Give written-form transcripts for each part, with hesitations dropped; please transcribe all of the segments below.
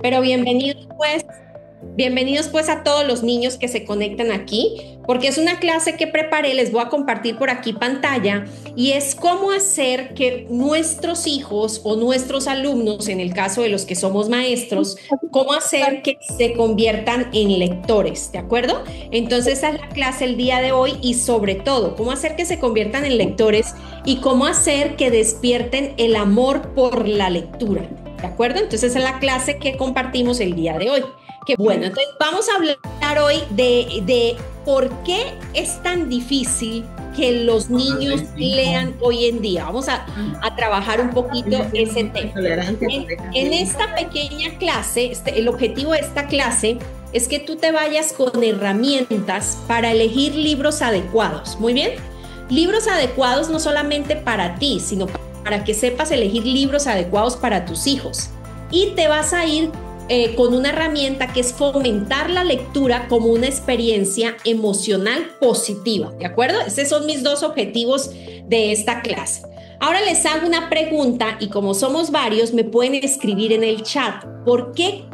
Pero bienvenidos pues a todos los niños que se conectan aquí, porque es una clase que preparé, les voy a compartir por aquí pantalla, y es cómo hacer que nuestros hijos o nuestros alumnos, en el caso de los que somos maestros, cómo hacer que se conviertan en lectores, ¿de acuerdo? Entonces esa es la clase el día de hoy y sobre todo, cómo hacer que se conviertan en lectores y cómo hacer que despierten el amor por la lectura, ¿de acuerdo? Entonces esa es la clase que compartimos el día de hoy. Qué bueno, entonces vamos a hablar hoy de por qué es tan difícil que los niños lean hoy en día. Vamos a trabajar un poquito ese tema. En esta pequeña clase, el objetivo de esta clase es que tú te vayas con herramientas para elegir libros adecuados. Muy bien, libros adecuados no solamente para ti, sino para que sepas elegir libros adecuados para tus hijos. Y te vas a ir con una herramienta que es fomentar la lectura como una experiencia emocional positiva, ¿de acuerdo? Esos son mis dos objetivos de esta clase. Ahora les hago una pregunta y como somos varios, me pueden escribir en el chat. ¿Por qué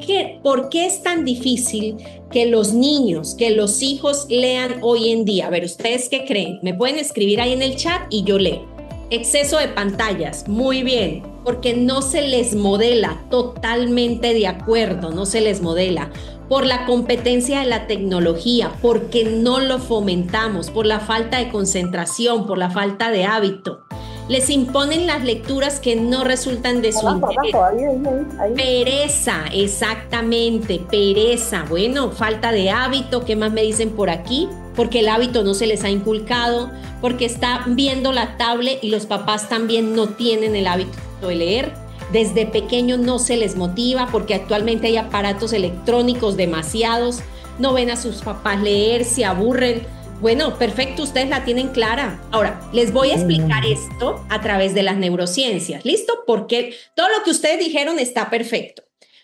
es tan difícil que los niños, que los hijos lean hoy en día? A ver, ¿ustedes qué creen? Me pueden escribir ahí en el chat y yo leo. Exceso de pantallas, muy bien, porque no se les modela, totalmente de acuerdo, no se les modela. Por la competencia de la tecnología, porque no lo fomentamos, por la falta de concentración, por la falta de hábito. Les imponen las lecturas que no resultan de su interés. Pereza, exactamente, pereza. Bueno, falta de hábito, ¿qué más me dicen por aquí? Porque el hábito no se les ha inculcado, porque están viendo la tablet y los papás también no tienen el hábito de leer. Desde pequeño no se les motiva porque actualmente hay aparatos electrónicos demasiados, no ven a sus papás leer, se aburren. Bueno, perfecto, ustedes la tienen clara. Ahora, les voy a explicar esto a través de las neurociencias, ¿listo? Porque todo lo que ustedes dijeron está perfecto.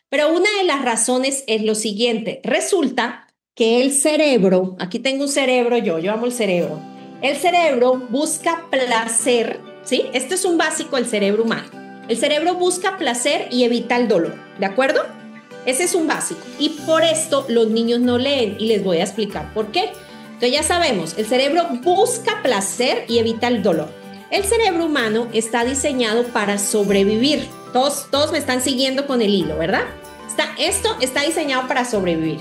Pero una de las razones es lo siguiente. Resulta que el cerebro, aquí tengo un cerebro yo amo el cerebro. El cerebro busca placer, ¿sí? Esto es un básico del cerebro humano. El cerebro busca placer y evita el dolor, ¿de acuerdo? Ese es un básico. Y por esto los niños no leen y les voy a explicar por qué. Entonces ya sabemos, el cerebro busca placer y evita el dolor. El cerebro humano está diseñado para sobrevivir. Todos me están siguiendo con el hilo, ¿verdad? Esto está diseñado para sobrevivir.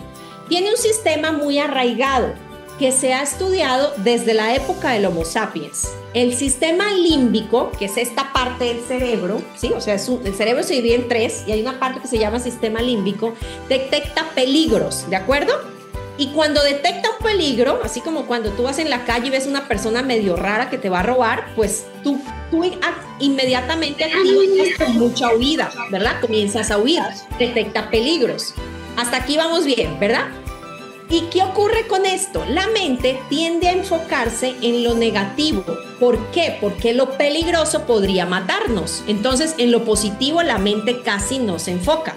Tiene un sistema muy arraigado que se ha estudiado desde la época del Homo sapiens. El sistema límbico, que es esta parte del cerebro, ¿sí? O sea, el cerebro se divide en tres y hay una parte que se llama sistema límbico, detecta peligros, ¿de acuerdo? Y cuando detecta un peligro, así como cuando tú vas en la calle y ves una persona medio rara que te va a robar, pues tú inmediatamente activas con mucha huida, ¿verdad? Comienzas a huir, detecta peligros. Hasta aquí vamos bien, ¿verdad? ¿Y qué ocurre con esto? La mente tiende a enfocarse en lo negativo. ¿Por qué? Porque lo peligroso podría matarnos. Entonces, en lo positivo la mente casi no se enfoca.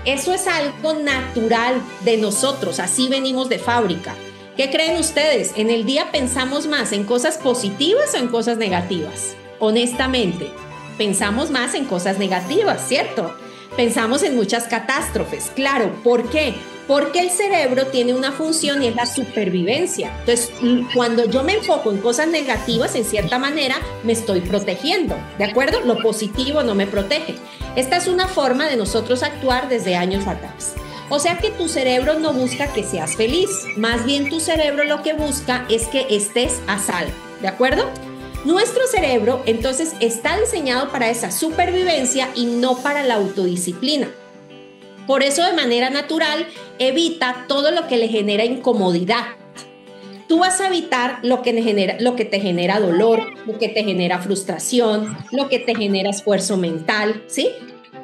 Eso es algo natural de nosotros, así venimos de fábrica. ¿Qué creen ustedes? ¿En el día pensamos más en cosas positivas o en cosas negativas? Honestamente, pensamos más en cosas negativas, ¿cierto? Pensamos en muchas catástrofes, claro. ¿Por qué? Porque el cerebro tiene una función y es la supervivencia. Entonces, cuando yo me enfoco en cosas negativas, en cierta manera, me estoy protegiendo, ¿de acuerdo? Lo positivo no me protege. Esta es una forma de nosotros actuar desde años atrás. O sea que tu cerebro no busca que seas feliz, más bien tu cerebro lo que busca es que estés a salvo, ¿de acuerdo? Nuestro cerebro, entonces, está diseñado para esa supervivencia y no para la autodisciplina. Por eso, de manera natural, evita todo lo que le genera incomodidad. Tú vas a evitar lo que te genera dolor, lo que te genera frustración, lo que te genera esfuerzo mental, ¿sí?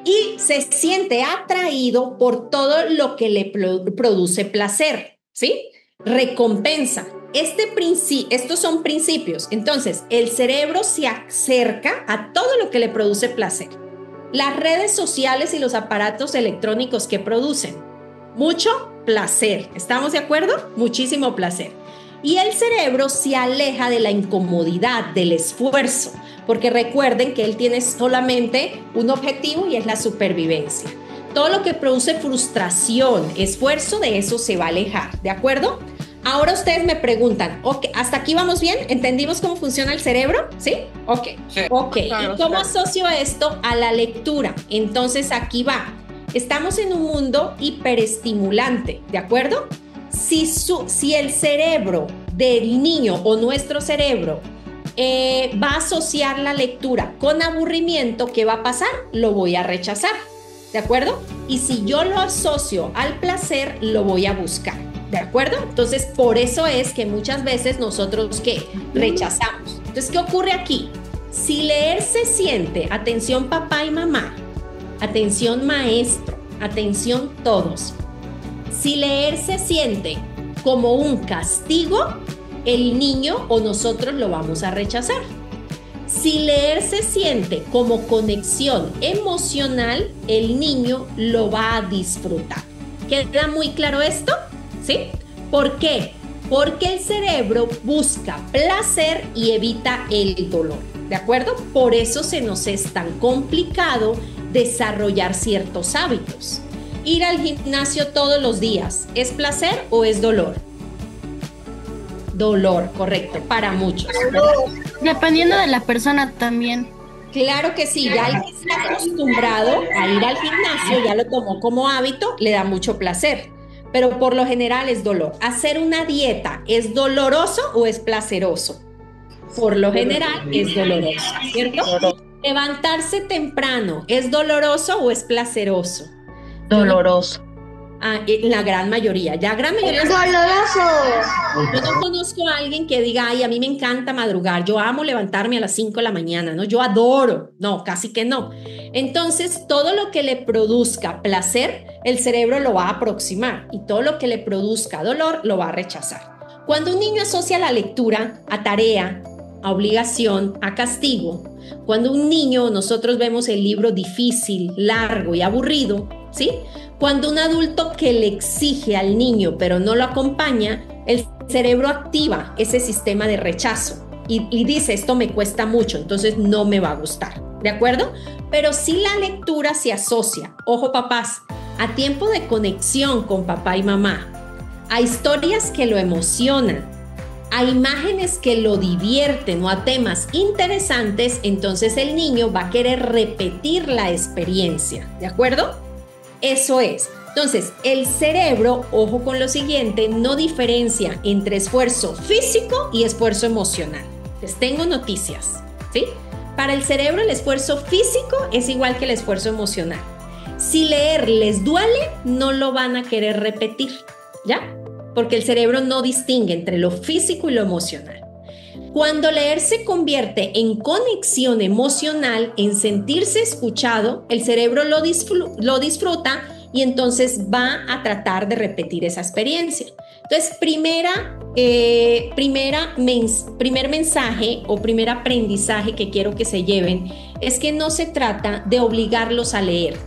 Y se siente atraído por todo lo que le produce placer, ¿sí? Recompensa. Estos son principios. Entonces, el cerebro se acerca a todo lo que le produce placer. Las redes sociales y los aparatos electrónicos que producen mucho placer. ¿Estamos de acuerdo? Muchísimo placer. Y el cerebro se aleja de la incomodidad, del esfuerzo, porque recuerden que él tiene solamente un objetivo y es la supervivencia. Todo lo que produce frustración, esfuerzo, de eso se va a alejar, ¿de acuerdo? Ahora ustedes me preguntan, ok, ¿hasta aquí vamos bien? ¿Entendimos cómo funciona el cerebro? ¿Sí? Ok. Sí. Ok, claro, ¿y cómo asocio esto a la lectura? Entonces aquí va. Estamos en un mundo hiperestimulante, ¿de acuerdo? Si el cerebro del niño o nuestro cerebro va a asociar la lectura con aburrimiento, ¿qué va a pasar? Lo voy a rechazar, ¿de acuerdo? Y si yo lo asocio al placer, lo voy a buscar. ¿De acuerdo? Entonces, por eso es que muchas veces nosotros, ¿qué? Rechazamos. Entonces, ¿qué ocurre aquí? Si leer se siente, atención papá y mamá, atención maestro, atención todos. Si leer se siente como un castigo, el niño o nosotros lo vamos a rechazar. Si leer se siente como conexión emocional, el niño lo va a disfrutar. ¿Queda muy claro esto? ¿Sí? ¿Por qué? Porque el cerebro busca placer y evita el dolor, ¿de acuerdo? Por eso se nos es tan complicado desarrollar ciertos hábitos. Ir al gimnasio todos los días, ¿es placer o es dolor? Dolor, correcto, para muchos. Dependiendo de la persona también. Claro que sí, ya el que está acostumbrado a ir al gimnasio, ya lo tomó como hábito, le da mucho placer. Pero por lo general es dolor. ¿Hacer una dieta es doloroso o es placeroso? Por lo general es doloroso, ¿cierto? Levantarse temprano, ¿es doloroso o es placeroso? Doloroso. La gran mayoría, ya gran mayoría. ¡Es doloroso! Yo no conozco a alguien que diga, ay, a mí me encanta madrugar, yo amo levantarme a las 5 de la mañana, ¿no? Yo adoro, no, casi que no. Entonces, todo lo que le produzca placer, el cerebro lo va a aproximar y todo lo que le produzca dolor, lo va a rechazar. Cuando un niño asocia la lectura a tarea, a obligación, a castigo, cuando un niño, nosotros vemos el libro difícil, largo y aburrido, ¿sí? Cuando un adulto que le exige al niño pero no lo acompaña, el cerebro activa ese sistema de rechazo y dice, esto me cuesta mucho, entonces no me va a gustar, ¿de acuerdo? Pero si la lectura se asocia, ojo papás, a tiempo de conexión con papá y mamá, a historias que lo emocionan, a imágenes que lo divierten o a temas interesantes, entonces el niño va a querer repetir la experiencia, ¿de acuerdo? Eso es. Entonces, el cerebro, ojo con lo siguiente, no diferencia entre esfuerzo físico y esfuerzo emocional. Les tengo noticias, ¿sí? Para el cerebro, el esfuerzo físico es igual que el esfuerzo emocional. Si leer les duele, no lo van a querer repetir, ¿ya? Porque el cerebro no distingue entre lo físico y lo emocional. Cuando leer se convierte en conexión emocional, en sentirse escuchado, el cerebro lo disfruta y entonces va a tratar de repetir esa experiencia. Entonces, primer mensaje o primer aprendizaje que quiero que se lleven es que no se trata de obligarlos a leer,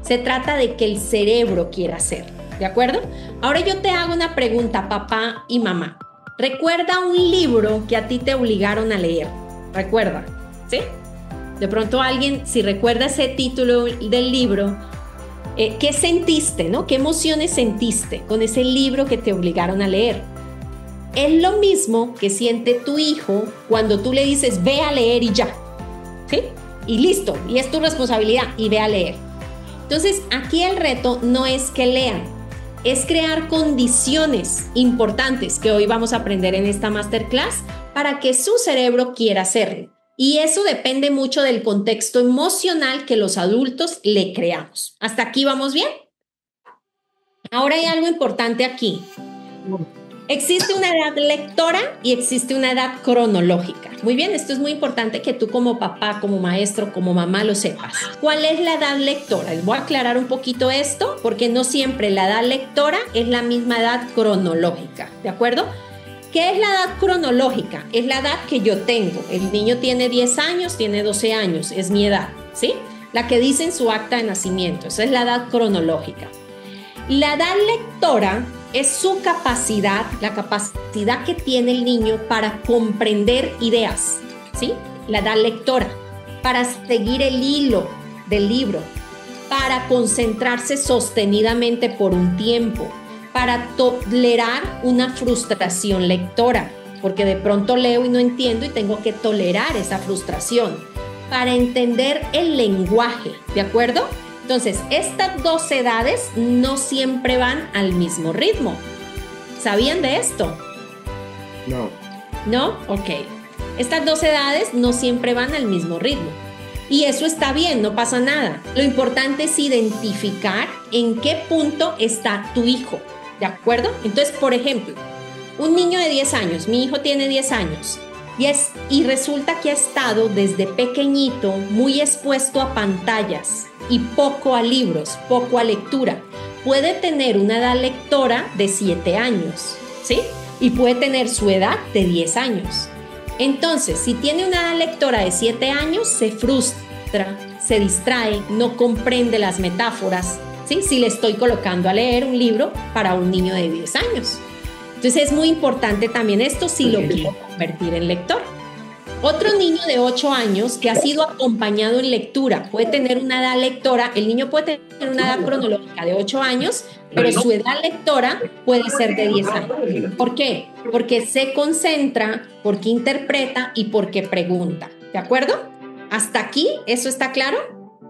se trata de que el cerebro quiera hacer, ¿de acuerdo? Ahora yo te hago una pregunta, papá y mamá. Recuerda un libro que a ti te obligaron a leer. Recuerda, ¿sí? De pronto alguien, si recuerda ese título del libro, ¿qué sentiste, no? ¿Qué emociones sentiste con ese libro que te obligaron a leer? Es lo mismo que siente tu hijo cuando tú le dices, ve a leer y ya, ¿sí? Y listo, y es tu responsabilidad, y ve a leer. Entonces, aquí el reto no es que lean, es crear condiciones importantes que hoy vamos a aprender en esta masterclass para que su cerebro quiera hacerlo. Y eso depende mucho del contexto emocional que los adultos le creamos. ¿Hasta aquí vamos bien? Ahora hay algo importante aquí. Existe una edad lectora y existe una edad cronológica. Muy bien, esto es muy importante que tú como papá, como maestro, como mamá lo sepas. ¿Cuál es la edad lectora? Les voy a aclarar un poquito esto porque no siempre la edad lectora es la misma edad cronológica, ¿de acuerdo? ¿Qué es la edad cronológica? Es la edad que yo tengo. El niño tiene 10 años, tiene 12 años, es mi edad, ¿sí? La que dice en su acta de nacimiento, esa es la edad cronológica. La edad lectora es su capacidad, la capacidad que tiene el niño para comprender ideas, ¿sí? La edad lectora, para seguir el hilo del libro, para concentrarse sostenidamente por un tiempo, para tolerar una frustración lectora, porque de pronto leo y no entiendo y tengo que tolerar esa frustración, para entender el lenguaje, ¿de acuerdo? Entonces, estas dos edades no siempre van al mismo ritmo. ¿Sabían de esto? No. ¿No? Ok. Estas dos edades no siempre van al mismo ritmo. Y eso está bien, no pasa nada. Lo importante es identificar en qué punto está tu hijo, ¿de acuerdo? Entonces, por ejemplo, un niño de 10 años, mi hijo tiene 10 años, y resulta que ha estado desde pequeñito muy expuesto a pantallas y poco a libros, poco a lectura. Puede tener una edad lectora de 7 años, ¿sí? Y puede tener su edad de 10 años. Entonces, si tiene una edad lectora de 7 años, se frustra, se distrae, no comprende las metáforas, ¿sí? Si le estoy colocando a leer un libro para un niño de 10 años. Entonces, es muy importante también esto si lo quiero convertir en lector. Otro niño de 8 años que ha sido acompañado en lectura puede tener una edad lectora, el niño puede tener una edad cronológica de 8 años, pero su edad lectora puede ser de 10 años. ¿Por qué? Porque se concentra, porque interpreta y porque pregunta. ¿De acuerdo? ¿Hasta aquí eso está claro?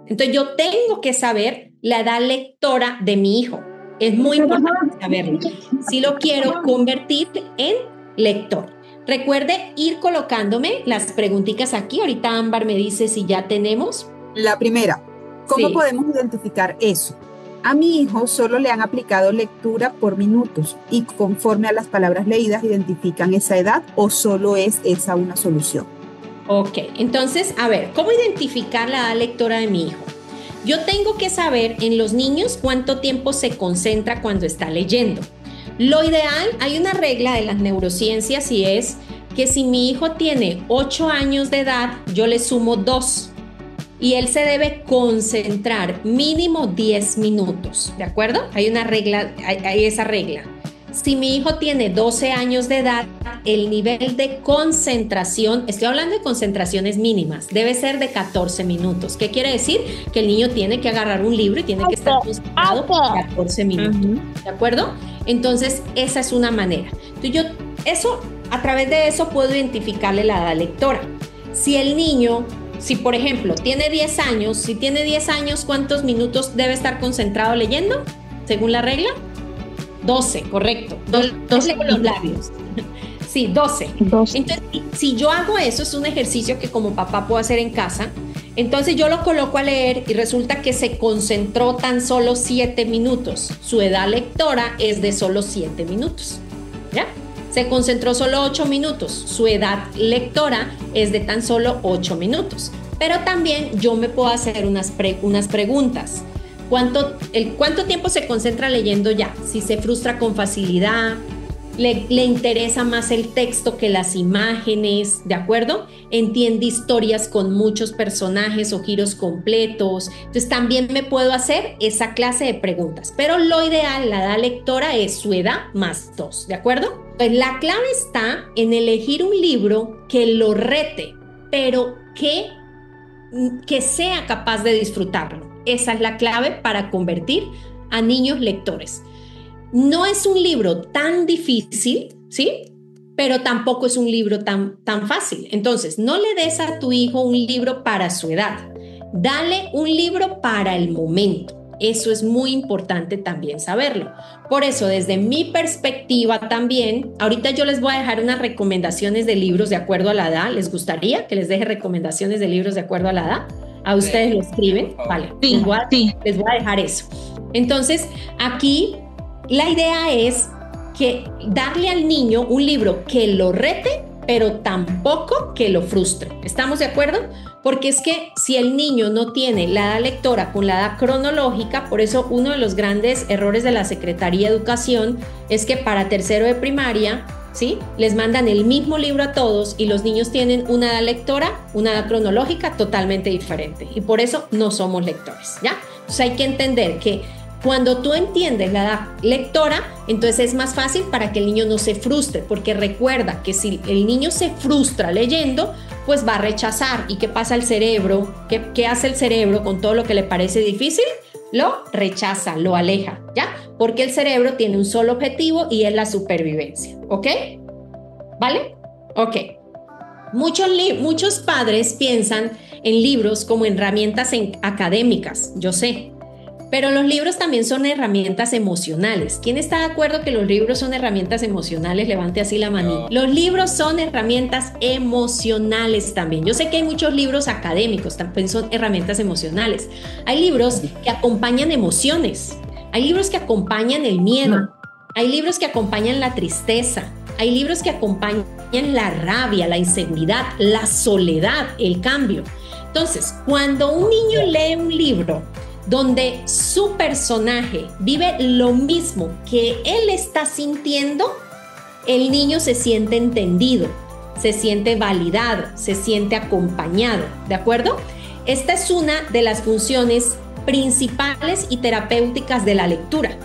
Entonces yo tengo que saber la edad lectora de mi hijo. Es muy importante saberlo. Si lo quiero convertir en lector. Recuerde ir colocándome las preguntitas aquí. Ahorita Ámbar me dice si ya tenemos. La primera, ¿cómo Sí. podemos identificar eso? A mi hijo solo le han aplicado lectura por minutos y conforme a las palabras leídas identifican esa edad o solo es esa una solución. Ok, entonces, a ver, ¿cómo identificar la edad lectora de mi hijo? Yo tengo que saber en los niños cuánto tiempo se concentra cuando está leyendo. Lo ideal, hay una regla de las neurociencias y es que si mi hijo tiene 8 años de edad, yo le sumo 2 y él se debe concentrar mínimo 10 minutos, ¿de acuerdo? Hay una regla, hay esa regla. Si mi hijo tiene 12 años de edad, el nivel de concentración, estoy hablando de concentraciones mínimas, debe ser de 14 minutos. ¿Qué quiere decir? Que el niño tiene que agarrar un libro y tiene que estar concentrado por 14 minutos. ¿De acuerdo? Entonces, esa es una manera. Entonces, a través de eso puedo identificarle la edad lectora. Si el niño, si por ejemplo tiene 10 años, si tiene 10 años, ¿cuántos minutos debe estar concentrado leyendo? Según la regla. 12, correcto. 12 con los labios. Sí, 12. Entonces, si yo hago eso, es un ejercicio que como papá puedo hacer en casa. Entonces yo lo coloco a leer y resulta que se concentró tan solo 7 minutos. Su edad lectora es de solo 7 minutos. ¿Ya? Se concentró solo 8 minutos. Su edad lectora es de tan solo 8 minutos. Pero también yo me puedo hacer unas preguntas. ¿Cuánto tiempo se concentra leyendo ya? Si se frustra con facilidad, le interesa más el texto que las imágenes, ¿de acuerdo? Entiende historias con muchos personajes o giros completos. Entonces también me puedo hacer esa clase de preguntas. Pero lo ideal, la edad lectora es su edad más 2, ¿de acuerdo? Pues la clave está en elegir un libro que lo rete, pero que sea capaz de disfrutarlo. Esa es la clave para convertir a niños lectores. No es un libro tan difícil, ¿sí? Pero tampoco es un libro tan fácil. Entonces, no le des a tu hijo un libro para su edad. Dale un libro para el momento. Eso es muy importante también saberlo. Por eso, desde mi perspectiva también, ahorita yo les voy a dejar unas recomendaciones de libros de acuerdo a la edad. ¿Les gustaría que les deje recomendaciones de libros de acuerdo a la edad? A ustedes lo escriben, vale. Sí, les voy a dejar eso. Entonces, aquí la idea es que darle al niño un libro que lo rete, pero tampoco que lo frustre. ¿Estamos de acuerdo? Porque es que si el niño no tiene la edad lectora con la edad cronológica, por eso uno de los grandes errores de la Secretaría de Educación es que para tercero de primaria, ¿sí?, les mandan el mismo libro a todos y los niños tienen una edad lectora, una edad cronológica totalmente diferente. Y por eso no somos lectores, ¿ya? Entonces hay que entender que cuando tú entiendes la edad lectora, entonces es más fácil para que el niño no se frustre, porque recuerda que si el niño se frustra leyendo, pues va a rechazar. ¿Y qué pasa al cerebro? ¿Qué hace el cerebro con todo lo que le parece difícil? lo rechaza, lo aleja, ¿ya? Porque el cerebro tiene un solo objetivo y es la supervivencia, ¿ok? ¿Vale? Ok. Muchos padres piensan en libros como herramientas académicas, yo sé, pero los libros también son herramientas emocionales. ¿Quién está de acuerdo que los libros son herramientas emocionales? Levante así la manita. Los libros son herramientas emocionales también. Yo sé que hay muchos libros académicos, también son herramientas emocionales. Hay libros que acompañan emociones, hay libros que acompañan el miedo, hay libros que acompañan la tristeza, hay libros que acompañan la rabia, la inseguridad, la soledad, el cambio. Entonces, cuando un niño lee un libro donde su personaje vive lo mismo que él está sintiendo, el niño se siente entendido, se siente validado, se siente acompañado, ¿de acuerdo? Esta es una de las funciones principales y terapéuticas de la lectura.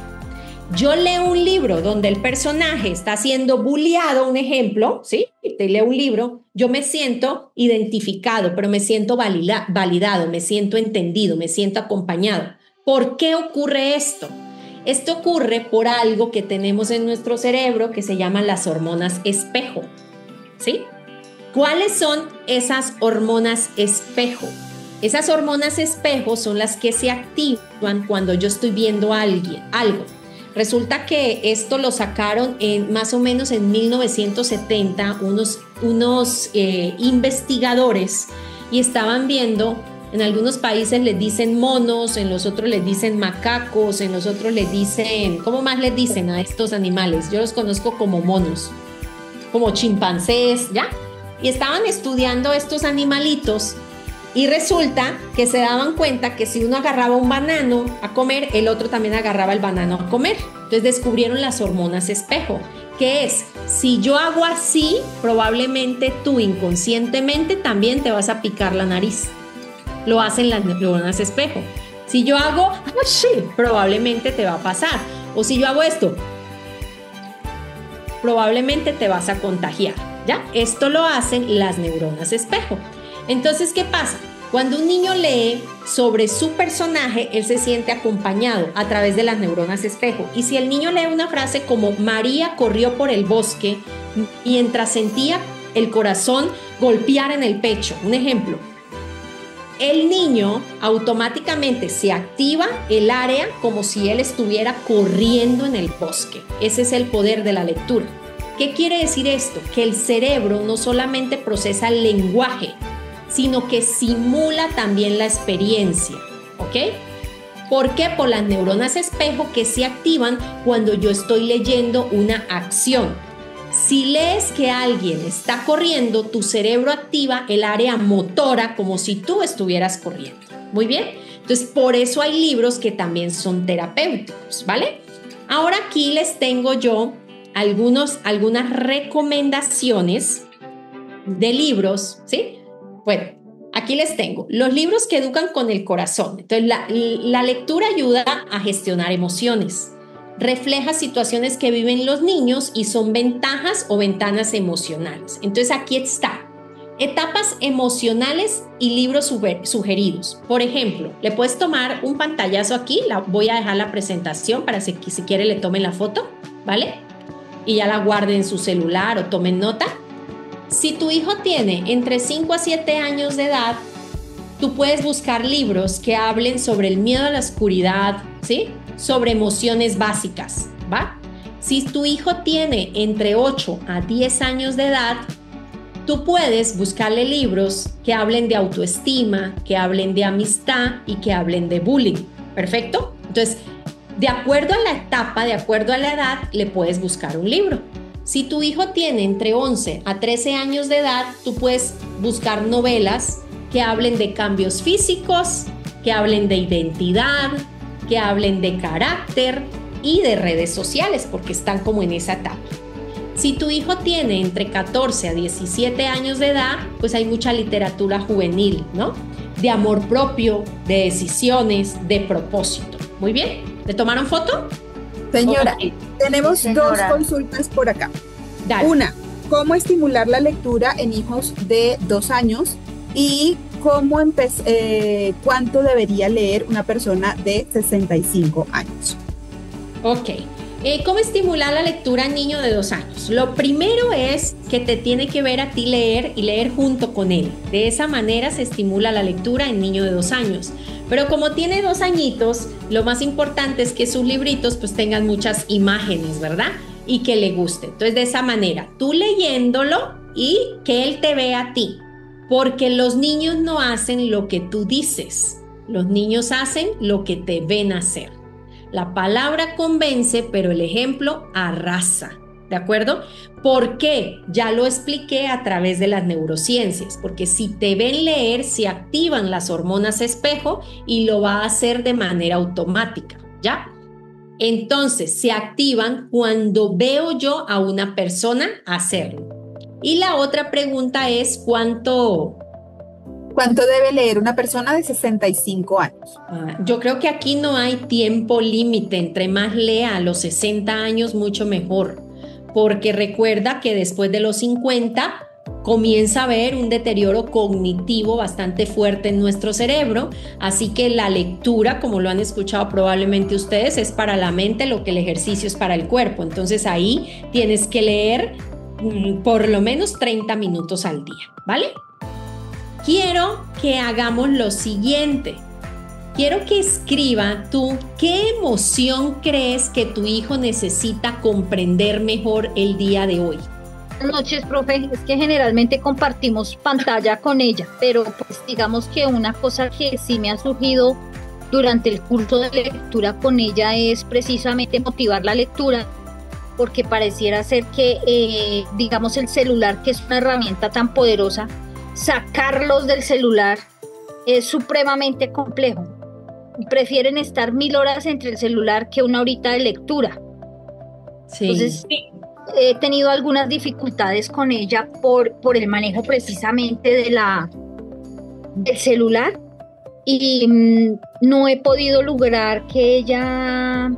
Yo leo un libro donde el personaje está siendo bulliado, un ejemplo, ¿sí? Te leo un libro, yo me siento identificado, pero me siento validado, me siento entendido, me siento acompañado. ¿Por qué ocurre esto? Esto ocurre por algo que tenemos en nuestro cerebro que se llaman las hormonas espejo, ¿sí? ¿Cuáles son esas hormonas espejo? Esas hormonas espejo son las que se activan cuando yo estoy viendo a algo. Resulta que esto lo sacaron más o menos en 1970 unos investigadores y estaban viendo, en algunos países les dicen monos, en los otros les dicen macacos, en los otros les dicen, ¿cómo más les dicen a estos animales? Yo los conozco como monos, como chimpancés, ¿ya? Y estaban estudiando estos animalitos. Y resulta que se daban cuenta que si uno agarraba un banano a comer, el otro también agarraba el banano a comer. Entonces descubrieron las hormonas espejo, que es, si yo hago así, probablemente tú inconscientemente también te vas a picar la nariz. Lo hacen las hormonas espejo. Si yo hago así, probablemente te va a pasar. O si yo hago esto, probablemente te vas a contagiar, ¿ya? Esto lo hacen las neuronas espejo. Entonces, ¿qué pasa? Cuando un niño lee sobre su personaje, él se siente acompañado a través de las neuronas espejo. Y si el niño lee una frase como María corrió por el bosque mientras sentía el corazón golpear en el pecho, un ejemplo, el niño automáticamente se activa el área como si él estuviera corriendo en el bosque. Ese es el poder de la lectura. ¿Qué quiere decir esto? Que el cerebro no solamente procesa el lenguaje, sino que simula también la experiencia, ¿ok? ¿Por qué? Por las neuronas espejo que se activan cuando yo estoy leyendo una acción. Si lees que alguien está corriendo, tu cerebro activa el área motora como si tú estuvieras corriendo. Muy bien. Entonces, por eso hay libros que también son terapéuticos, ¿vale? Ahora aquí les tengo yo algunas recomendaciones de libros, ¿sí? Bueno, aquí les tengo los libros que educan con el corazón. Entonces, la lectura ayuda a gestionar emociones, refleja situaciones que viven los niños y son ventajas o ventanas emocionales. Entonces, aquí está. Etapas emocionales y libros sugeridos. Por ejemplo, le puedes tomar un pantallazo aquí, voy a dejar la presentación para que si quiere le tomen la foto, ¿vale? Y ya la guarden en su celular o tomen nota. Si tu hijo tiene entre 5 a 7 años de edad, tú puedes buscar libros que hablen sobre el miedo a la oscuridad, ¿sí? Sobre emociones básicas, ¿va? Si tu hijo tiene entre 8 a 10 años de edad, tú puedes buscarle libros que hablen de autoestima, que hablen de amistad y que hablen de bullying. ¿Perfecto? Entonces, de acuerdo a la etapa, de acuerdo a la edad, le puedes buscar un libro. Si tu hijo tiene entre 11 a 13 años de edad, tú puedes buscar novelas que hablen de cambios físicos, que hablen de identidad, que hablen de carácter y de redes sociales, porque están como en esa etapa. Si tu hijo tiene entre 14 a 17 años de edad, pues hay mucha literatura juvenil, ¿no? De amor propio, de decisiones, de propósito. Muy bien. ¿Le tomaron foto? Señora, Okay. tenemos Sí, señora. dos consultas por acá. Dale. Una, ¿cómo estimular la lectura en hijos de 2 años? Y ¿Cuánto debería leer una persona de 65 años? Ok. ¿Cómo estimular la lectura al niño de 2 años? Lo primero es que te tiene que ver a ti leer y leer junto con él. De esa manera se estimula la lectura en niño de 2 años. Pero como tiene 2 añitos, lo más importante es que sus libritos pues tengan muchas imágenes, ¿verdad? Y que le guste. Entonces, de esa manera, tú leyéndolo y que él te vea a ti. Porque los niños no hacen lo que tú dices. Los niños hacen lo que te ven hacer. La palabra convence, pero el ejemplo arrasa, ¿de acuerdo? ¿Por qué? Ya lo expliqué a través de las neurociencias, porque si te ven leer, se activan las hormonas espejo y lo va a hacer de manera automática, ¿ya? Entonces, se activan cuando veo yo a una persona hacerlo. Y la otra pregunta es, ¿cuánto debe leer una persona de 65 años? Yo creo que aquí no hay tiempo límite. Entre más lea a los 60 años, mucho mejor. Porque recuerda que después de los 50 comienza a haber un deterioro cognitivo bastante fuerte en nuestro cerebro. Así que la lectura, como lo han escuchado probablemente ustedes, es para la mente lo que el ejercicio es para el cuerpo. Entonces ahí tienes que leer por lo menos 30 minutos al día, ¿vale? Quiero que hagamos lo siguiente. Quiero que escriba tú qué emoción crees que tu hijo necesita comprender mejor el día de hoy. Buenas noches, profe. Es que generalmente compartimos pantalla con ella, pero pues digamos que una cosa que sí me ha surgido durante el curso de lectura con ella es precisamente motivar la lectura, porque pareciera ser que, digamos, el celular, que es una herramienta tan poderosa, sacarlos del celular es supremamente complejo. Prefieren estar 1000 horas entre el celular que 1 horita de lectura. Sí. Entonces, he tenido algunas dificultades con ella por el manejo precisamente del celular y no he podido lograr que ella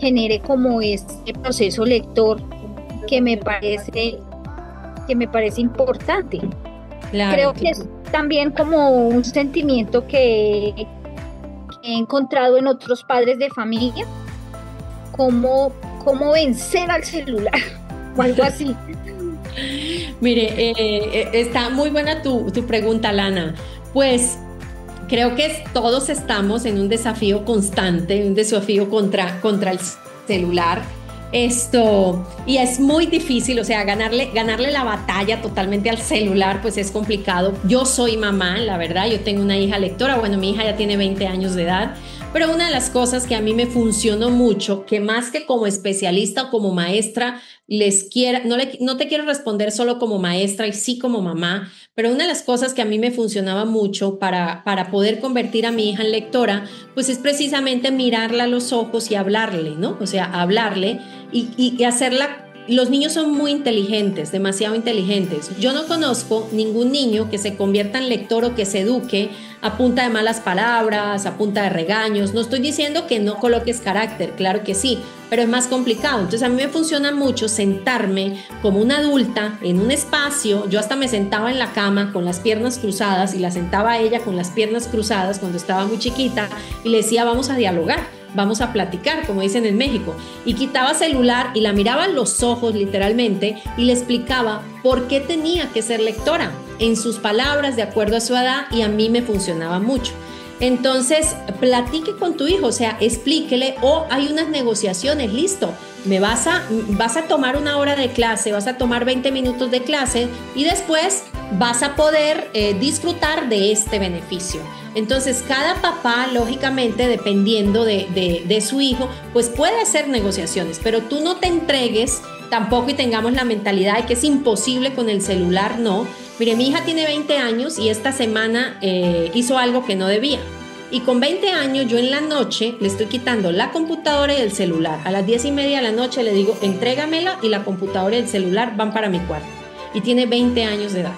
genere como este proceso lector que me parece importante. Claro. Creo que es también como un sentimiento que he encontrado en otros padres de familia, cómo vencer al celular o algo así. Mire, está muy buena tu pregunta, Lana. Pues creo que todos estamos en un desafío constante, un desafío contra el celular. Y es muy difícil, o sea, ganarle la batalla totalmente al celular, pues es complicado. Yo soy mamá, la verdad, yo tengo una hija lectora, bueno, mi hija ya tiene 20 años de edad, pero una de las cosas que a mí me funcionó mucho, que más que como especialista o como maestra, no te quiero responder solo como maestra y sí como mamá, pero una de las cosas que a mí me funcionaba mucho para poder convertir a mi hija en lectora, pues es precisamente mirarla a los ojos y hablarle, ¿no? O sea, hablarle y hacerla. Los niños son muy inteligentes, demasiado inteligentes. Yo no conozco ningún niño que se convierta en lector o que se eduque a punta de malas palabras, a punta de regaños. No estoy diciendo que no coloques carácter, claro que sí, pero es más complicado. Entonces a mí me funciona mucho sentarme como una adulta en un espacio. Yo hasta me sentaba en la cama con las piernas cruzadas y la sentaba a ella con las piernas cruzadas cuando estaba muy chiquita y le decía, vamos a dialogar, vamos a platicar, como dicen en México, y quitaba celular y la miraba a los ojos literalmente y le explicaba por qué tenía que ser lectora en sus palabras, de acuerdo a su edad, y a mí me funcionaba mucho. Entonces, platique con tu hijo, o sea, explíquele, o hay unas negociaciones, listo, vas a tomar 1 hora de clase, vas a tomar 20 minutos de clase y después vas a poder disfrutar de este beneficio. Entonces, cada papá, lógicamente, dependiendo de su hijo, pues puede hacer negociaciones, pero tú no te entregues tampoco y tengamos la mentalidad de que es imposible con el celular, no. Mire, mi hija tiene 20 años y esta semana hizo algo que no debía. Y con 20 años yo en la noche le estoy quitando la computadora y el celular. A las 10:30 de la noche le digo, entrégamela, y la computadora y el celular van para mi cuarto. Y tiene 20 años de edad.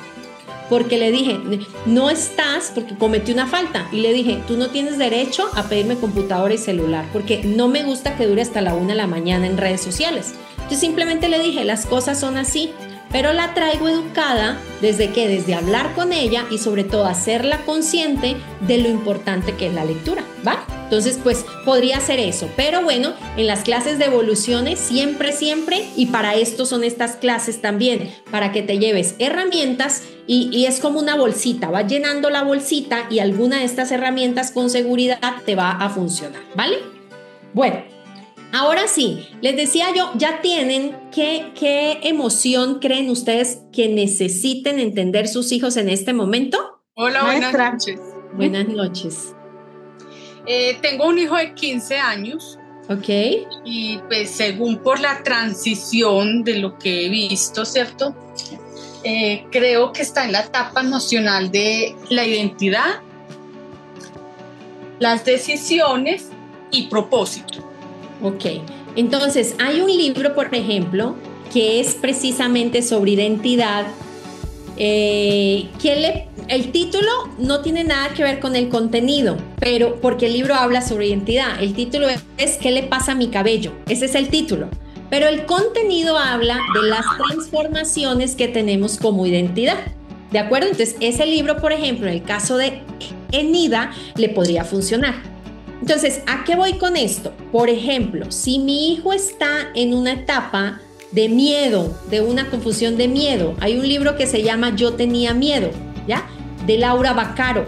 Porque le dije, no estás, porque cometí una falta. Y le dije, tú no tienes derecho a pedirme computadora y celular, porque no me gusta que dure hasta la 1 de la mañana en redes sociales. Yo simplemente le dije, las cosas son así. pero la traigo educada desde hablar con ella y sobre todo hacerla consciente de lo importante que es la lectura, ¿va? Entonces, pues podría ser eso, pero bueno, en las clases de evoluciones siempre, y para esto son estas clases también, para que te lleves herramientas y es como una bolsita, vas llenando la bolsita y alguna de estas herramientas con seguridad te va a funcionar, ¿vale? Bueno. Ahora sí, les decía yo, ya tienen qué emoción creen ustedes que necesiten entender sus hijos en este momento. Hola, Maestra. buenas noches. Buenas noches. Tengo un hijo de 15 años. Ok. Y pues según por la transición de lo que he visto, ¿cierto? Creo que está en la etapa emocional de la identidad, las decisiones y propósito. Ok, entonces hay un libro, por ejemplo, que es precisamente sobre identidad, el título no tiene nada que ver con el contenido, pero porque el libro habla sobre identidad, el título es ¿Qué le pasa a mi cabello? Ese es el título, pero el contenido habla de las transformaciones que tenemos como identidad, ¿de acuerdo? Entonces ese libro, por ejemplo, en el caso de Enida, le podría funcionar. Entonces, ¿a qué voy con esto? Por ejemplo, si mi hijo está en una etapa de miedo, de una confusión de miedo, hay un libro que se llama Yo tenía miedo, ¿ya? De Laura Baccaro.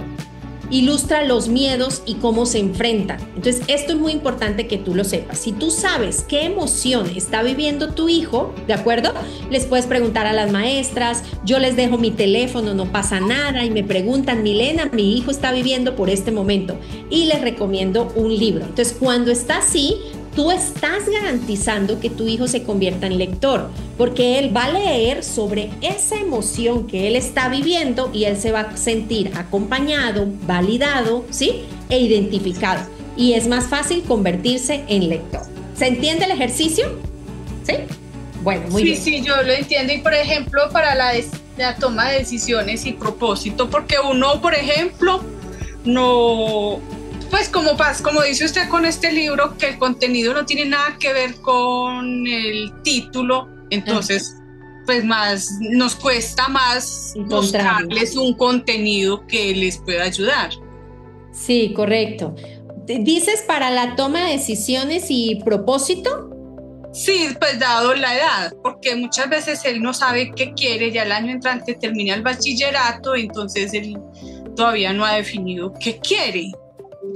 Ilustra los miedos y cómo se enfrentan. Entonces, esto es muy importante que tú lo sepas. Si tú sabes qué emoción está viviendo tu hijo, ¿de acuerdo? Les puedes preguntar a las maestras, yo les dejo mi teléfono, no pasa nada, y me preguntan, Milena, mi hijo está viviendo por este momento, y les recomiendo un libro. Entonces, cuando está así, tú estás garantizando que tu hijo se convierta en lector, porque él va a leer sobre esa emoción que él está viviendo y él se va a sentir acompañado, validado, ¿sí? E identificado. Y es más fácil convertirse en lector. ¿Se entiende el ejercicio? ¿Sí? Bueno, muy bien. Sí, yo lo entiendo. Y por ejemplo, para la toma de decisiones y propósito, porque uno, por ejemplo, no... Pues como dice usted con este libro, que el contenido no tiene nada que ver con el título, entonces pues más nos cuesta más buscarles un contenido que les pueda ayudar. Sí, correcto. ¿Dices para la toma de decisiones y propósito? Sí, pues dado la edad, porque muchas veces él no sabe qué quiere, ya el año entrante termina el bachillerato, entonces él todavía no ha definido qué quiere.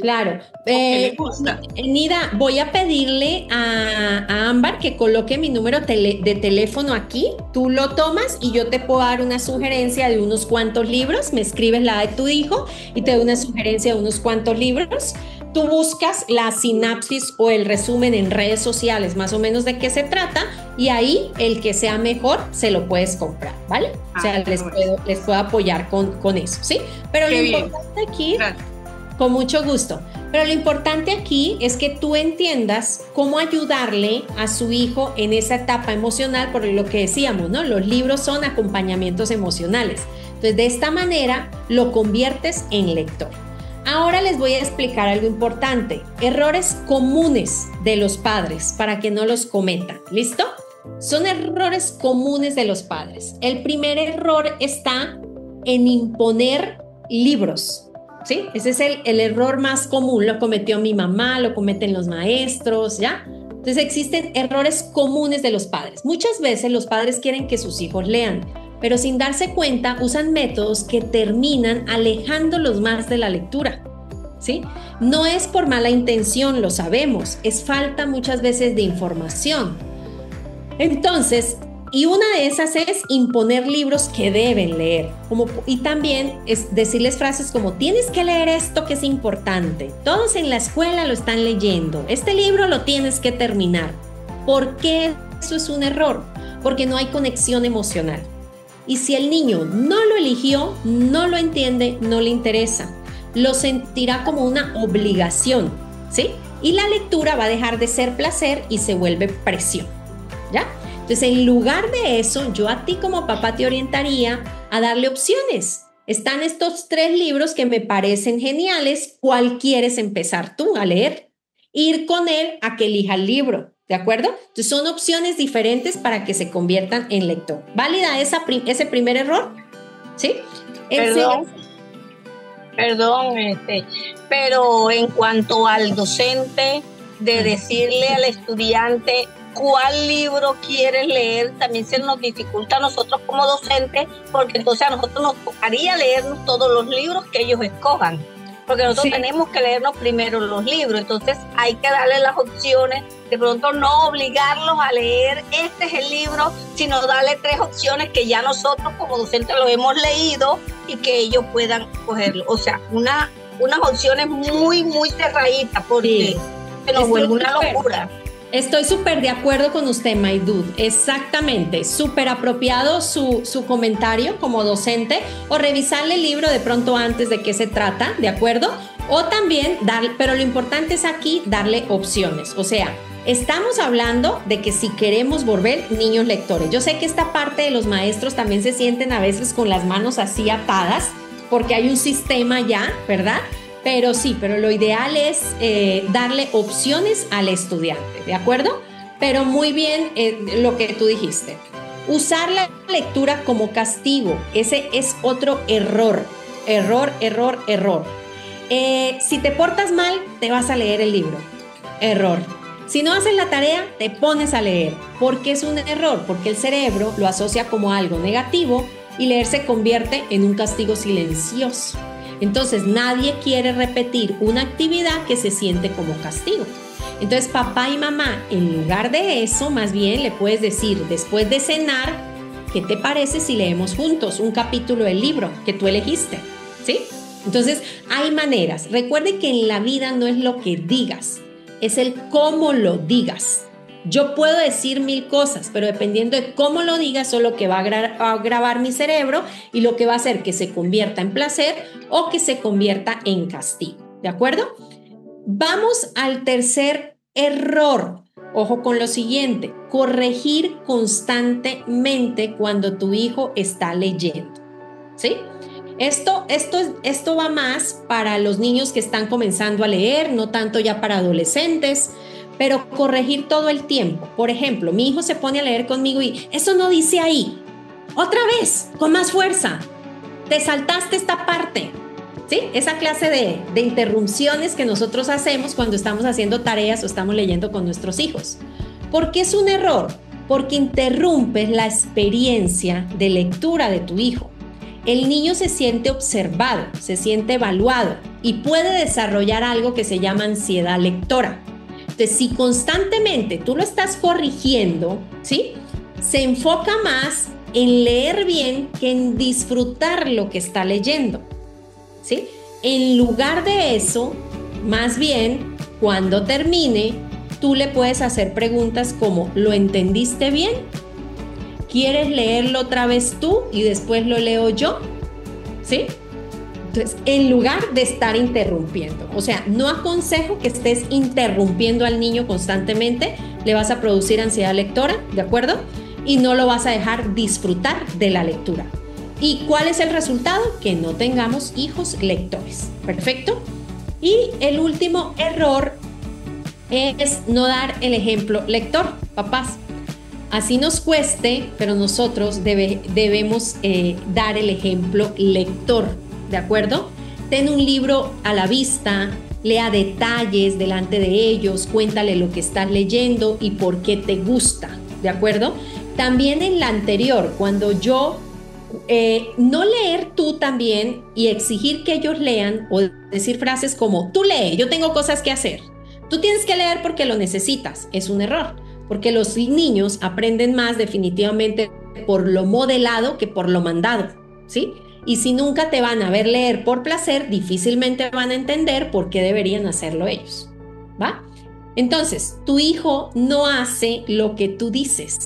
Claro. ¿Qué le gusta? Nida, voy a pedirle a Ámbar que coloque mi número de teléfono aquí. Tú lo tomas y yo te puedo dar una sugerencia de unos cuantos libros. Me escribes la de tu hijo y te doy una sugerencia de unos cuantos libros. Tú buscas la sinapsis o el resumen en redes sociales, más o menos de qué se trata, y ahí el que sea mejor se lo puedes comprar, ¿vale? O sea, les puedo apoyar con eso, ¿sí? Pero lo importante aquí... Gracias. Con mucho gusto. Pero lo importante aquí es que tú entiendas cómo ayudarle a su hijo en esa etapa emocional, por lo que decíamos, ¿no? Los libros son acompañamientos emocionales. Entonces, de esta manera lo conviertes en lector. Ahora les voy a explicar algo importante. Errores comunes de los padres para que no los cometan. ¿Listo? Son errores comunes de los padres. El primer error está en imponer libros. ¿Sí? Ese es el error más común, lo cometió mi mamá, lo cometen los maestros, ¿ya? Entonces existen errores comunes de los padres. Muchas veces los padres quieren que sus hijos lean, pero sin darse cuenta usan métodos que terminan alejándolos más de la lectura, ¿sí? No es por mala intención, lo sabemos, es falta muchas veces de información. Entonces, y una de esas es imponer libros que deben leer. Y también es decirles frases como, tienes que leer esto que es importante. Todos en la escuela lo están leyendo. Este libro lo tienes que terminar. ¿Por qué eso es un error? Porque no hay conexión emocional. Y si el niño no lo eligió, no lo entiende, no le interesa, lo sentirá como una obligación, ¿sí? Y la lectura va a dejar de ser placer y se vuelve presión, ¿ya? Entonces, en lugar de eso, yo a ti como papá te orientaría a darle opciones. Están estos 3 libros que me parecen geniales. ¿Cuál quieres empezar tú a leer? Ir con él a que elija el libro. ¿de acuerdo? Entonces son opciones diferentes para que se conviertan en lector. ¿Válida ese primer error? ¿Sí? Perdón, pero en cuanto al docente, de decirle al estudiante cuál libro quieres leer, también se nos dificulta a nosotros como docentes, porque entonces a nosotros nos tocaría leernos todos los libros que ellos escojan, porque nosotros tenemos que leernos primero los libros, entonces hay que darle las opciones, de pronto no obligarlos a leer este es el libro, sino darle 3 opciones que ya nosotros como docentes lo hemos leído y que ellos puedan cogerlo, o sea, unas opciones muy, muy cerraditas, porque se nos vuelve una locura. Estoy súper de acuerdo con usted, Maidud. Exactamente, súper apropiado su comentario como docente, o revisarle el libro de pronto antes de qué se trata, ¿de acuerdo? O también pero lo importante es aquí darle opciones. O sea, estamos hablando de que si queremos volver niños lectores. Yo sé que esta parte de los maestros también se sienten a veces con las manos así atadas, porque hay un sistema ya, ¿verdad? Pero sí, pero lo ideal es darle opciones al estudiante, ¿de acuerdo? Pero muy bien lo que tú dijiste. Usar la lectura como castigo, ese es otro error. Error. Si te portas mal, te vas a leer el libro. Error. Si no haces la tarea, te pones a leer. ¿Por qué es un error? Porque el cerebro lo asocia como algo negativo y leer se convierte en un castigo silencioso. Entonces, nadie quiere repetir una actividad que se siente como castigo. Entonces, papá y mamá, en lugar de eso, más bien le puedes decir, después de cenar, ¿qué te parece si leemos juntos un capítulo del libro que tú elegiste? ¿Sí? Entonces, hay maneras. Recuerde que en la vida no es lo que digas, es el cómo lo digas. Yo puedo decir 1000 cosas, pero dependiendo de cómo lo digas, eso es lo que va a grabar mi cerebro y lo que va a hacer que se convierta en placer o que se convierta en castigo. ¿De acuerdo? Vamos al tercer error. Ojo con lo siguiente: corregir constantemente cuando tu hijo está leyendo. ¿Sí? Esto va más para los niños que están comenzando a leer, no tanto ya para adolescentes. Pero corregir todo el tiempo. Por ejemplo, mi hijo se pone a leer conmigo y eso no dice ahí. Otra vez, con más fuerza. Te saltaste esta parte. ¿Sí? Esa clase de interrupciones que nosotros hacemos cuando estamos haciendo tareas o estamos leyendo con nuestros hijos. ¿Por qué es un error? Porque interrumpes la experiencia de lectura de tu hijo. El niño se siente observado, se siente evaluado y puede desarrollar algo que se llama ansiedad lectora. Entonces, si constantemente tú lo estás corrigiendo, ¿sí? Se enfoca más en leer bien que en disfrutar lo que está leyendo, ¿sí? En lugar de eso, más bien, cuando termine, tú le puedes hacer preguntas como, ¿lo entendiste bien? ¿Quieres leerlo otra vez tú y después lo leo yo? ¿Sí? Entonces, en lugar de estar interrumpiendo, o sea, no aconsejo que estés interrumpiendo al niño constantemente, le vas a producir ansiedad lectora, ¿de acuerdo? Y no lo vas a dejar disfrutar de la lectura. ¿Y cuál es el resultado? Que no tengamos hijos lectores. ¿Perfecto? Y el último error es no dar el ejemplo lector, papás. Así nos cueste, pero nosotros debemos dar el ejemplo lector. ¿De acuerdo? Ten un libro a la vista, lea detalles delante de ellos, cuéntale lo que estás leyendo y por qué te gusta, ¿de acuerdo? También en la anterior, cuando yo no leer tú también y exigir que ellos lean o decir frases como tú lee, yo tengo cosas que hacer, tú tienes que leer porque lo necesitas, es un error, porque los niños aprenden más definitivamente por lo modelado que por lo mandado, ¿sí? Y si nunca te van a ver leer por placer, difícilmente van a entender por qué deberían hacerlo ellos, ¿va? Entonces, tu hijo no hace lo que tú dices,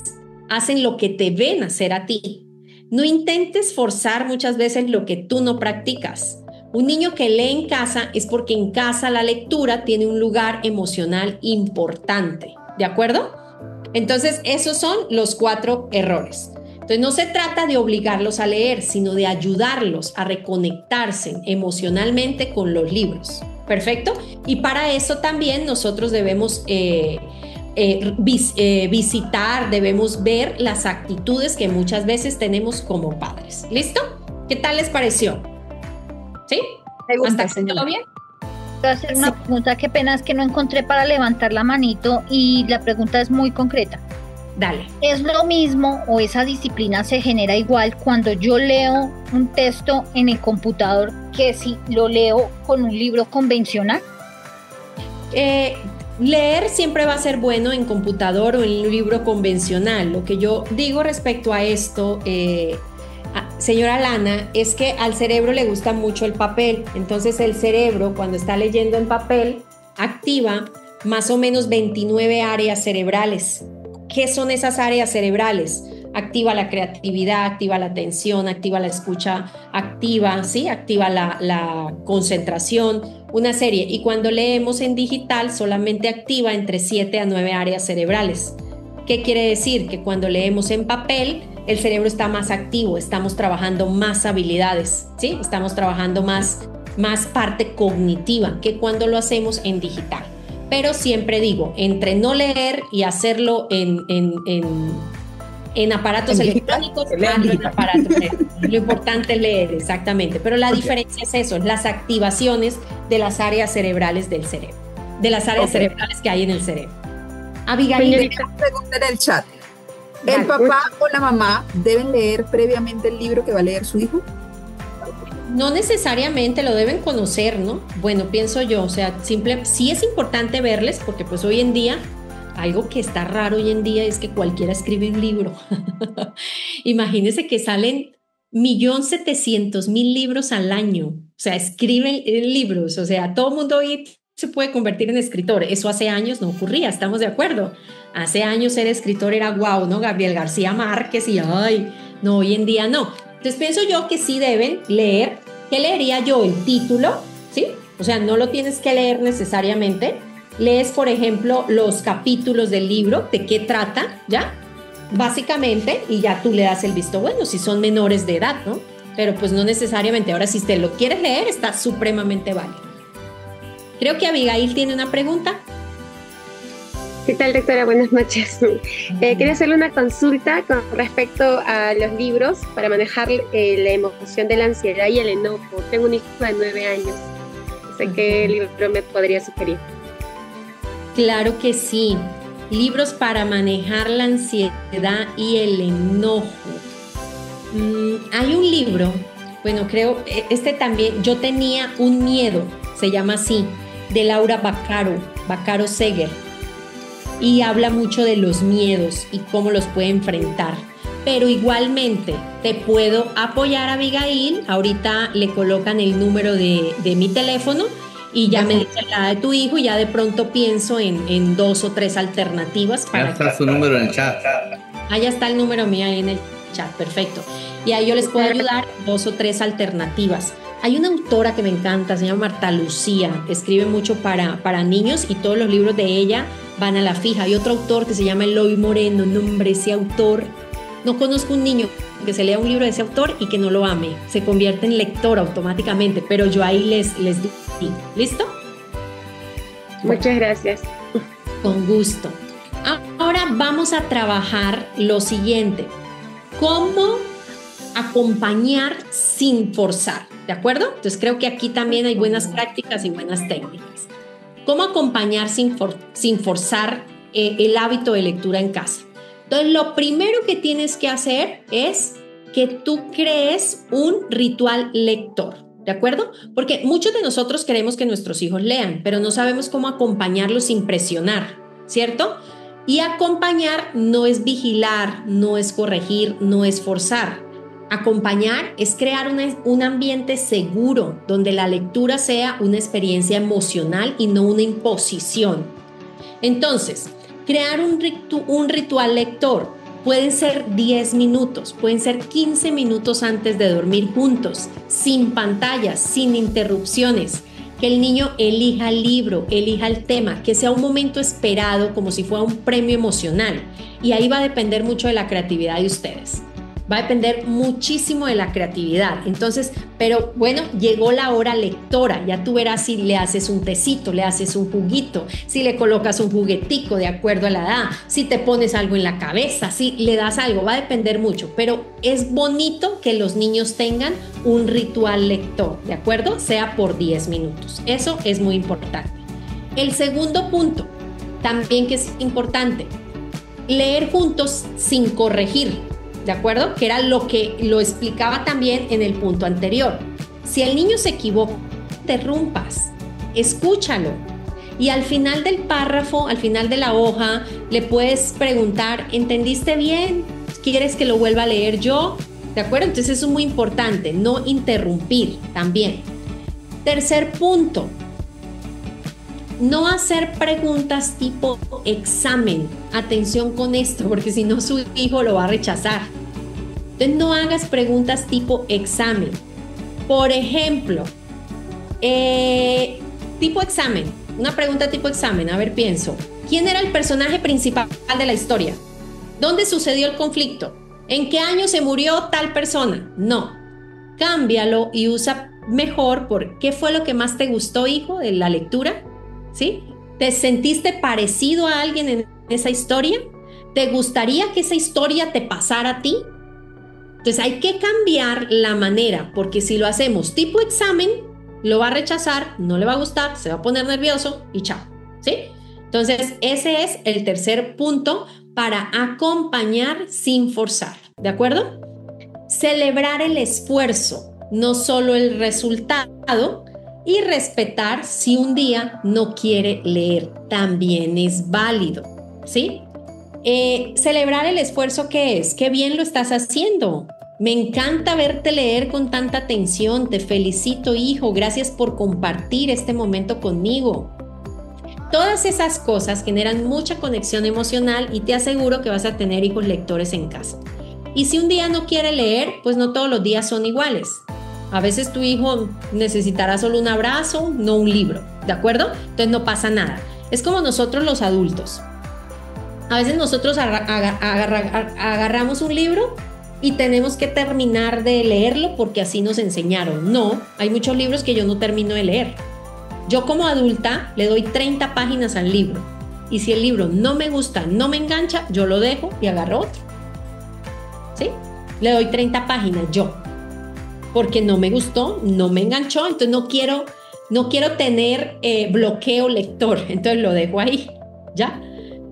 hacen lo que te ven hacer a ti. No intentes forzar muchas veces lo que tú no practicas. Un niño que lee en casa es porque en casa la lectura tiene un lugar emocional importante, ¿de acuerdo? Entonces, esos son los 4 errores. Entonces, no se trata de obligarlos a leer, sino de ayudarlos a reconectarse emocionalmente con los libros. ¿Perfecto? Y para eso también nosotros debemos visitar, debemos ver las actitudes que muchas veces tenemos como padres. ¿Listo? ¿Qué tal les pareció? ¿Sí? Me gusta, ¿Hasta aquí todo bien? Voy a hacer una pregunta, qué pena es que no encontré para levantar la manito y la pregunta es muy concreta. Dale. ¿Es lo mismo o esa disciplina se genera igual cuando yo leo un texto en el computador que si lo leo con un libro convencional? Leer siempre va a ser bueno en computador o en un libro convencional. Lo que yo digo respecto a esto, señora Lana, es que al cerebro le gusta mucho el papel. Entonces el cerebro, cuando está leyendo en papel, activa más o menos 29 áreas cerebrales. ¿Qué son esas áreas cerebrales? Activa la creatividad, activa la atención, activa la escucha activa, ¿sí? Activa la concentración, una serie. Y cuando leemos en digital, solamente activa entre 7 a 9 áreas cerebrales. ¿Qué quiere decir? Que cuando leemos en papel, el cerebro está más activo, estamos trabajando más habilidades, ¿sí? Estamos trabajando más parte cognitiva que cuando lo hacemos en digital. Pero siempre digo, entre no leer y hacerlo en aparatos electrónicos, en aparatos lo importante es leer, exactamente. Pero la diferencia es eso, las activaciones de las áreas cerebrales del cerebro, de las áreas cerebrales que hay en el cerebro. Abigail, pregunta en el chat. ¿El papá o la mamá deben leer previamente el libro que va a leer su hijo? No necesariamente lo deben conocer, ¿no? Bueno, pienso yo, o sea, sí es importante verles, porque pues hoy en día, algo que está raro hoy en día es que cualquiera escribe un libro. Imagínense que salen 1.700.000 libros al año, o sea, escriben libros, o sea, todo el mundo hoy se puede convertir en escritor. Eso hace años no ocurría, ¿estamos de acuerdo? Hace años ser escritor era guau, ¿no? Gabriel García Márquez y ay, no, hoy en día no. Entonces pienso yo que sí deben leer. ¿Qué leería yo? El título, ¿sí? O sea, no lo tienes que leer necesariamente. Lees, por ejemplo, los capítulos del libro, de qué trata, ¿ya? Básicamente, y ya tú le das el visto bueno, si son menores de edad, ¿no? Pero pues no necesariamente. Ahora, si usted lo quiere leer, está supremamente válido. Creo que Abigail tiene una pregunta. ¿Qué tal, doctora? Buenas noches. Quería hacerle una consulta con respecto a los libros para manejar la emoción de la ansiedad y el enojo. Tengo un hijo de 9 años. No sé qué libro me podría sugerir. Claro que sí. Libros para manejar la ansiedad y el enojo. Hay un libro, bueno, creo, este también, Yo tenía un miedo, se llama así, de Laura Vaccaro Seger. Y habla mucho de los miedos y cómo los puede enfrentar. Pero igualmente te puedo apoyar, Abigail. Ahorita le colocan el número de mi teléfono y ya me dice la de tu hijo y ya de pronto pienso en 2 o 3 alternativas. Ya está su número en el chat. Ya está el número mío ahí en el chat, perfecto. Y ahí yo les puedo ayudar 2 o 3 alternativas. Hay una autora que me encanta, se llama Marta Lucía, escribe mucho para niños y todos los libros de ella van a la fija. Hay otro autor que se llama Eloy Moreno, nombre, ese autor, no conozco un niño que se lea un libro de ese autor y que no lo ame, se convierte en lector automáticamente, pero yo ahí les digo, ¿listo? Muchas gracias. Con gusto. Ahora vamos a trabajar lo siguiente, ¿cómo acompañar sin forzar? ¿De acuerdo? Entonces creo que aquí también hay buenas prácticas y buenas técnicas. ¿Cómo acompañar sin forzar el hábito de lectura en casa? Entonces, lo primero que tienes que hacer es que tú crees un ritual lector, ¿de acuerdo? Porque muchos de nosotros queremos que nuestros hijos lean, pero no sabemos cómo acompañarlos sin presionar, ¿cierto? Y acompañar no es vigilar, no es corregir, no es forzar. Acompañar es crear un ambiente seguro donde la lectura sea una experiencia emocional y no una imposición. Entonces, crear un ritual lector pueden ser 10 minutos, pueden ser 15 minutos antes de dormir juntos, sin pantallas, sin interrupciones. Que el niño elija el libro, elija el tema, que sea un momento esperado como si fuera un premio emocional. Y ahí va a depender mucho de la creatividad de ustedes. Va a depender muchísimo de la creatividad. Entonces, pero bueno, llegó la hora lectora. Ya tú verás si le haces un tecito, le haces un juguito, si le colocas un juguetico de acuerdo a la edad, si te pones algo en la cabeza, si le das algo, va a depender mucho. Pero es bonito que los niños tengan un ritual lector, ¿de acuerdo? Sea por 10 minutos. Eso es muy importante. El segundo punto, también que es importante, leer juntos sin corregir. ¿De acuerdo? Que era lo que lo explicaba también en el punto anterior. Si el niño se equivoca, no interrumpas, escúchalo. Y al final del párrafo, al final de la hoja, le puedes preguntar, ¿entendiste bien? ¿Quieres que lo vuelva a leer yo? ¿De acuerdo? Entonces eso es muy importante, no interrumpir también. Tercer punto, no hacer preguntas tipo examen. Atención con esto, porque si no su hijo lo va a rechazar. Entonces no hagas preguntas tipo examen. Por ejemplo, tipo examen, una pregunta tipo examen. A ver, pienso. ¿Quién era el personaje principal de la historia? ¿Dónde sucedió el conflicto? ¿En qué año se murió tal persona? No. Cámbialo y usa mejor por qué fue lo que más te gustó, hijo, de la lectura. ¿Sí? ¿Te sentiste parecido a alguien en esa historia? ¿Te gustaría que esa historia te pasara a ti? Entonces hay que cambiar la manera, porque si lo hacemos tipo examen, lo va a rechazar, no le va a gustar, se va a poner nervioso y chao, ¿sí? Entonces ese es el tercer punto para acompañar sin forzar, ¿de acuerdo? Celebrar el esfuerzo, no solo el resultado, y respetar si un día no quiere leer, también es válido, ¿sí? Celebrar el esfuerzo, ¿qué es? ¡Qué bien lo estás haciendo! Me encanta verte leer con tanta atención, te felicito, hijo, gracias por compartir este momento conmigo. Todas esas cosas generan mucha conexión emocional y te aseguro que vas a tener hijos lectores en casa. Y si un día no quiere leer, pues no todos los días son iguales. A veces tu hijo necesitará solo un abrazo, no un libro, ¿de acuerdo? Entonces no pasa nada. Es como nosotros los adultos. A veces nosotros agarramos un libro y tenemos que terminar de leerlo porque así nos enseñaron. No, hay muchos libros que yo no termino de leer. Yo como adulta le doy 30 páginas al libro. Y si el libro no me gusta, no me engancha, yo lo dejo y agarro otro. ¿Sí? Le doy 30 páginas yo. Porque no me gustó, no me enganchó, entonces no quiero tener bloqueo lector, entonces lo dejo ahí, ¿ya?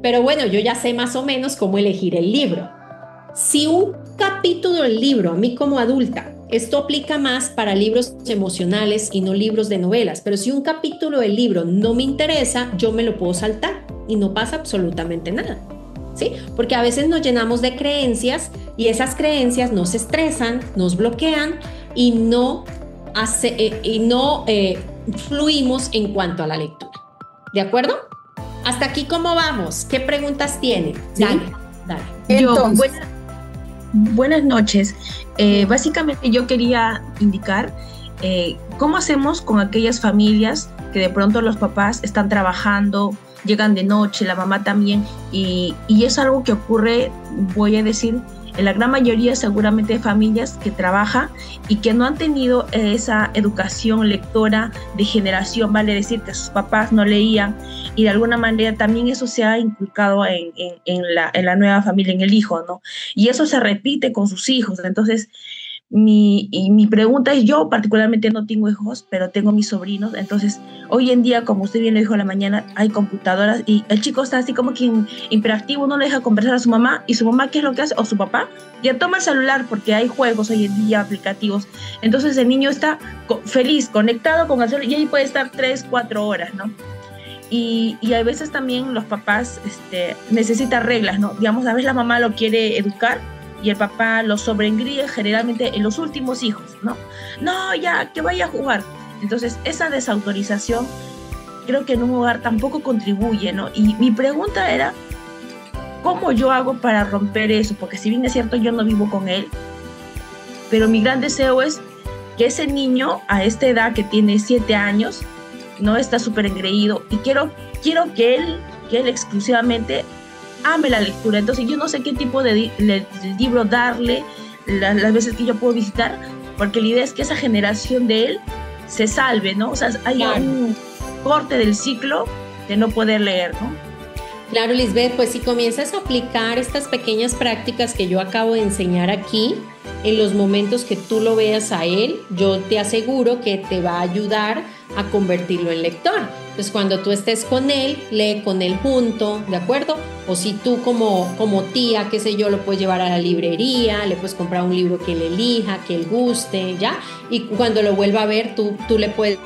Pero bueno, yo ya sé más o menos cómo elegir el libro. Si un capítulo del libro, a mí como adulta, esto aplica más para libros emocionales y no libros de novelas, pero si un capítulo del libro no me interesa, yo me lo puedo saltar y no pasa absolutamente nada, ¿sí? Porque a veces nos llenamos de creencias y esas creencias nos estresan, nos bloquean y no fluimos en cuanto a la lectura. ¿De acuerdo? Hasta aquí, ¿cómo vamos? ¿Qué preguntas tienen? ¿Sí? Dale. Entonces, buenas noches. Básicamente yo quería indicar cómo hacemos con aquellas familias que de pronto los papás están trabajando, llegan de noche, la mamá también, y es algo que ocurre, voy a decir, en la gran mayoría seguramente de familias que trabajan y que no han tenido esa educación lectora de generación, vale decir que sus papás no leían y de alguna manera también eso se ha inculcado en la nueva familia, en el hijo, ¿no? Y eso se repite con sus hijos. Entonces, mi pregunta es, yo particularmente no tengo hijos, pero tengo mis sobrinos, entonces hoy en día, como usted bien lo dijo en la mañana, hay computadoras y el chico está así como que hiperactivo, no le deja conversar a su mamá, y su mamá, ¿qué es lo que hace? O su papá ya toma el celular porque hay juegos hoy en día, aplicativos, entonces el niño está feliz, conectado con el celular y ahí puede estar 3-4 horas, ¿no? Y a veces también los papás necesitan reglas, ¿no? Digamos, a veces la mamá lo quiere educar y el papá lo sobreengríe generalmente en los últimos hijos, ¿no? No, ya, que vaya a jugar. Entonces, esa desautorización creo que en un hogar tampoco contribuye, ¿no? Y mi pregunta era, ¿cómo yo hago para romper eso? Porque si bien es cierto, yo no vivo con él, pero mi gran deseo es que ese niño, a esta edad que tiene 7 años, no está súper engreído, y quiero que él exclusivamente ame la lectura. Entonces yo no sé qué tipo de libro darle, las veces que yo puedo visitar, porque la idea es que esa generación de él se salve, ¿no? O sea, haya un corte del ciclo de no poder leer, ¿no? Claro, Lisbeth, pues si comienzas a aplicar estas pequeñas prácticas que yo acabo de enseñar aquí, en los momentos que tú lo veas a él, yo te aseguro que te va a ayudar a convertirlo en lector. Entonces, cuando tú estés con él, lee con él junto, ¿de acuerdo? O si tú como tía, qué sé yo, lo puedes llevar a la librería, le puedes comprar un libro que él elija, que él guste, ¿ya? Y cuando lo vuelva a ver, tú le puedes...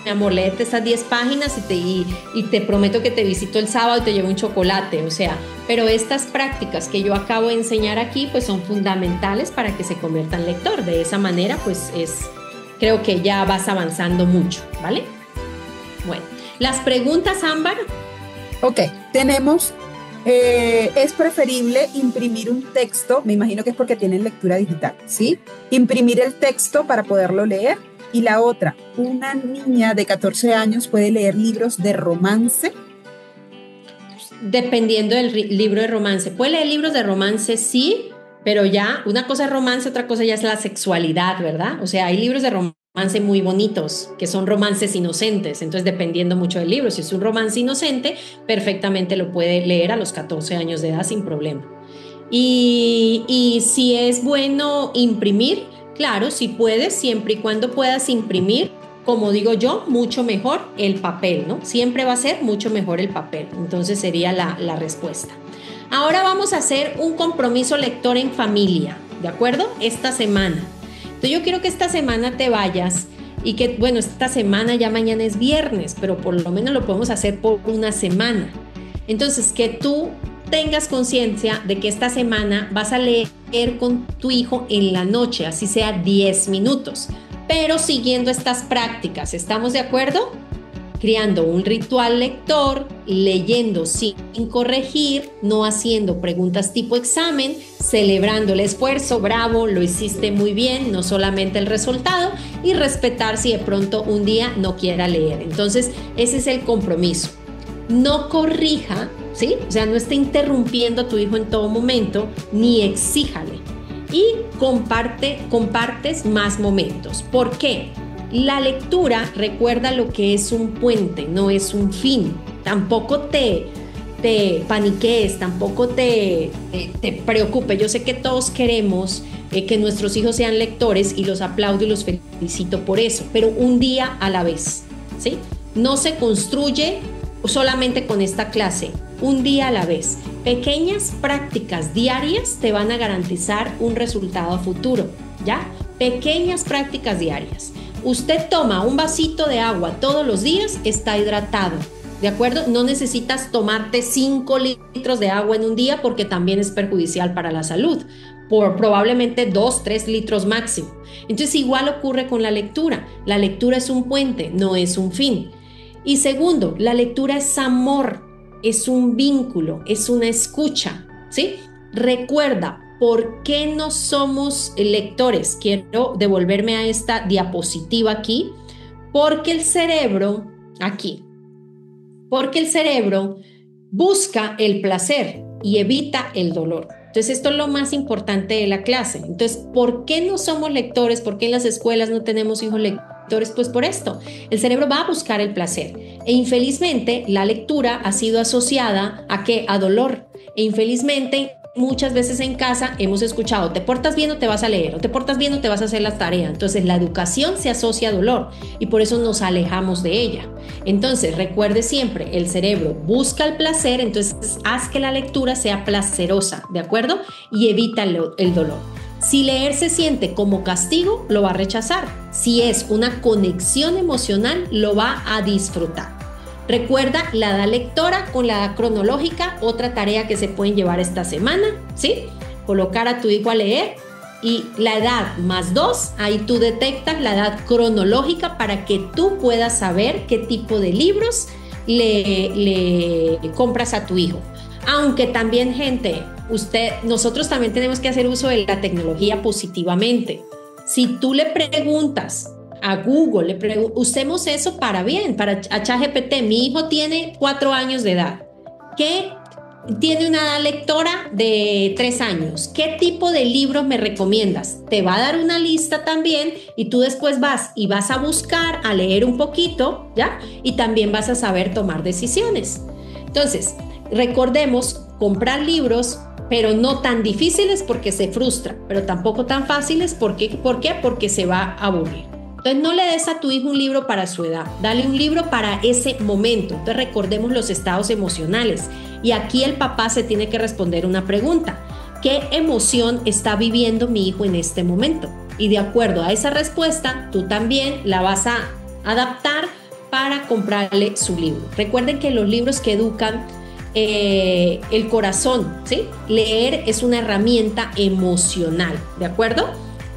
Mi amor, léete estas 10 páginas y te prometo que te visito el sábado y te llevo un chocolate, o sea, pero estas prácticas que yo acabo de enseñar aquí, pues son fundamentales para que se convierta en lector. De esa manera, pues creo que ya vas avanzando mucho, ¿vale? Bueno, las preguntas, Ámbar. Ok, tenemos, es preferible imprimir un texto, me imagino que es porque tienen lectura digital, ¿sí? Imprimir el texto para poderlo leer. Y la otra, una niña de 14 años puede leer libros de romance. Dependiendo del libro de romance. Puede leer libros de romance, sí, pero ya una cosa es romance, otra cosa ya es la sexualidad, ¿verdad? O sea, hay libros de romance muy bonitos, que son romances inocentes, entonces dependiendo mucho del libro. Si es un romance inocente, perfectamente lo puede leer a los 14 años de edad sin problema. Y si es bueno imprimir, claro, si puedes, siempre y cuando puedas imprimir, como digo yo, mucho mejor el papel, ¿no? Siempre va a ser mucho mejor el papel. Entonces sería la respuesta. Ahora vamos a hacer un compromiso lector en familia, ¿de acuerdo? Esta semana. Entonces yo quiero que esta semana te vayas y que, bueno, esta semana ya mañana es viernes, pero por lo menos lo podemos hacer por una semana. Entonces, que tú tengas conciencia de que esta semana vas a leer con tu hijo en la noche, así sea 10 minutos, pero siguiendo estas prácticas, ¿estamos de acuerdo? Creando un ritual lector, leyendo sin corregir, no haciendo preguntas tipo examen, celebrando el esfuerzo, bravo, lo hiciste muy bien, no solamente el resultado, y respetar si de pronto un día no quiera leer. Entonces, ese es el compromiso. No corrija, ¿sí? O sea, no esté interrumpiendo a tu hijo en todo momento, ni exíjale. Y compartes más momentos. ¿Por qué? La lectura, recuerda lo que es un puente, no es un fin. Tampoco te paniques, tampoco te preocupes. Yo sé que todos queremos que nuestros hijos sean lectores y los aplaudo y los felicito por eso, pero un día a la vez, ¿sí? No se construye solamente con esta clase, un día a la vez. Pequeñas prácticas diarias te van a garantizar un resultado futuro, ¿ya? Pequeñas prácticas diarias. Usted toma un vasito de agua todos los días, está hidratado, ¿de acuerdo? No necesitas tomarte 5 litros de agua en un día porque también es perjudicial para la salud, por probablemente 2, 3 litros máximo. Entonces igual ocurre con la lectura. La lectura es un puente, no es un fin. Y segundo, la lectura es amor, es un vínculo, es una escucha, ¿sí? Recuerda, ¿por qué no somos lectores? Quiero devolverme a esta diapositiva aquí, porque el cerebro busca el placer y evita el dolor. Entonces, esto es lo más importante de la clase. Entonces, ¿por qué no somos lectores? ¿Por qué en las escuelas no tenemos hijos lectores? Pues por esto, el cerebro va a buscar el placer. E infelizmente, la lectura ha sido asociada ¿a qué? A dolor. E infelizmente, muchas veces en casa hemos escuchado, te portas bien o te vas a leer, o te portas bien o te vas a hacer la tarea. Entonces la educación se asocia a dolor y por eso nos alejamos de ella. Entonces recuerde siempre, el cerebro busca el placer, entonces haz que la lectura sea placerosa, ¿de acuerdo? Y evita el dolor. Si leer se siente como castigo, lo va a rechazar. Si es una conexión emocional, lo va a disfrutar. Recuerda la edad lectora con la edad cronológica, otra tarea que se pueden llevar esta semana, ¿sí? Colocar a tu hijo a leer y la edad más 2, ahí tú detectas la edad cronológica para que tú puedas saber qué tipo de libros le compras a tu hijo. Aunque también, gente, nosotros también tenemos que hacer uso de la tecnología positivamente. Si tú le preguntas a Google, usemos eso para bien, para ChatGPT. Mi hijo tiene 4 años de edad. ¿Qué tiene una edad lectora de 3 años. ¿Qué tipo de libros me recomiendas? Te va a dar una lista también y tú después vas a buscar, a leer un poquito, ¿ya? Y también vas a saber tomar decisiones. Entonces, recordemos comprar libros, pero no tan difíciles porque se frustra, pero tampoco tan fáciles. ¿Por qué? Porque se va a aburrir. Entonces, no le des a tu hijo un libro para su edad, dale un libro para ese momento. Entonces, recordemos los estados emocionales. Y aquí el papá se tiene que responder una pregunta. ¿Qué emoción está viviendo mi hijo en este momento? Y de acuerdo a esa respuesta, tú también la vas a adaptar para comprarle su libro. Recuerden que los libros que educan el corazón, ¿sí? Leer es una herramienta emocional, ¿de acuerdo?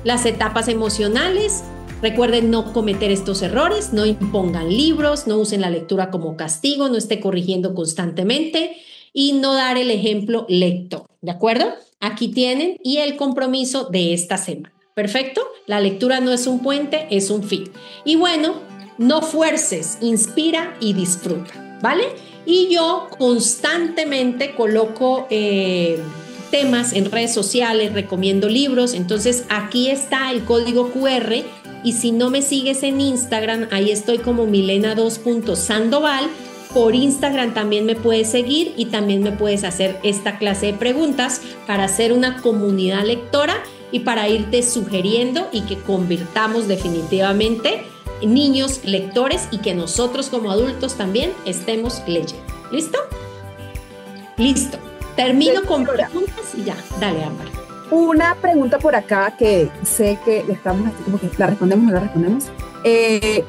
Las etapas emocionales. Recuerden no cometer estos errores, no impongan libros, no usen la lectura como castigo, no esté corrigiendo constantemente y no dar el ejemplo lector, ¿de acuerdo? Aquí tienen y el compromiso de esta semana. ¿Perfecto? La lectura no es un puente, es un fin. Y bueno, no fuerces, inspira y disfruta, ¿vale? Y yo constantemente coloco temas en redes sociales, recomiendo libros, entonces aquí está el código QR. Y si no me sigues en Instagram, ahí estoy como milena2.sandoval. Por Instagram también me puedes seguir y también me puedes hacer esta clase de preguntas para hacer una comunidad lectora y para irte sugiriendo y que convirtamos definitivamente niños lectores y que nosotros como adultos también estemos leyendo. ¿Listo? Listo. Termino con preguntas y ya. Dale, Ámbar. Una pregunta por acá que sé que estamos así como que la respondemos o no la respondemos.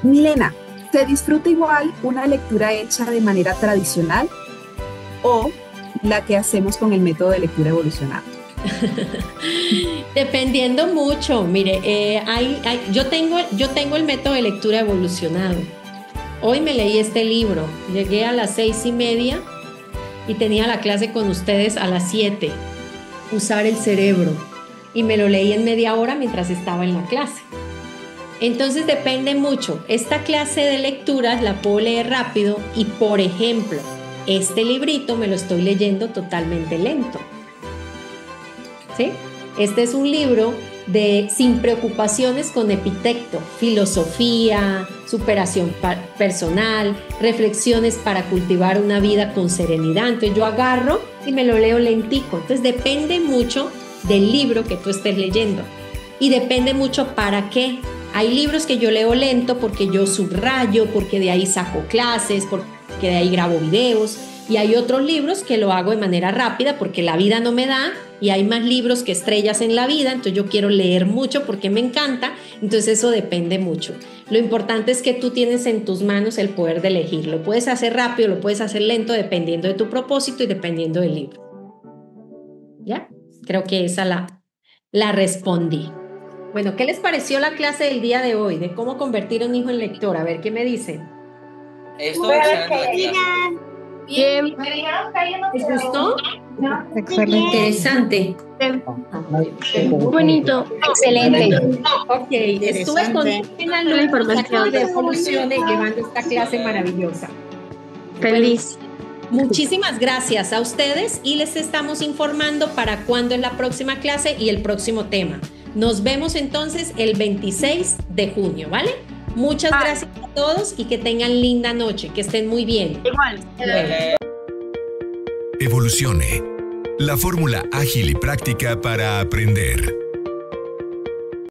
Milena, ¿se disfruta igual una lectura hecha de manera tradicional o la que hacemos con el método de lectura evolucionado? Dependiendo mucho. Mire, yo tengo el método de lectura evolucionado. Hoy me leí este libro. Llegué a las 6:30 y tenía la clase con ustedes a las 7. Usar el cerebro, y me lo leí en media hora mientras estaba en la clase. Entonces depende mucho. Esta clase de lecturas la puedo leer rápido y, por ejemplo, este librito me lo estoy leyendo totalmente lento, ¿sí? Este es un libro de Sin preocupaciones con Epicteto, filosofía, superación personal, reflexiones para cultivar una vida con serenidad. Entonces yo agarro y me lo leo lentico. Entonces depende mucho del libro que tú estés leyendo y depende mucho para qué. Hay libros que yo leo lento porque yo subrayo, porque de ahí saco clases, porque de ahí grabo videos, y hay otros libros que lo hago de manera rápida porque la vida no me da, y hay más libros que estrellas en la vida, entonces yo quiero leer mucho porque me encanta. Entonces eso depende mucho. Lo importante es que tú tienes en tus manos el poder de elegir. Lo puedes hacer rápido, lo puedes hacer lento, dependiendo de tu propósito y dependiendo del libro. ¿Ya? Creo que esa la respondí. Bueno, ¿qué les pareció la clase del día de hoy? De cómo convertir a un hijo en lector. A ver, ¿qué me dicen? Esto es Bien. ¿Les gustó? Excelente. Interesante. Muy bonito. Excelente. Ok, estuve con una la información de evoluciones llevando esta clase maravillosa. Feliz. Muchísimas gracias a ustedes y les estamos informando para cuándo es la próxima clase y el próximo tema. Nos vemos entonces el 26 de junio, ¿vale? Muchas gracias a todos y que tengan linda noche, que estén muy bien. Igual. Evolucione, la fórmula ágil y práctica para aprender.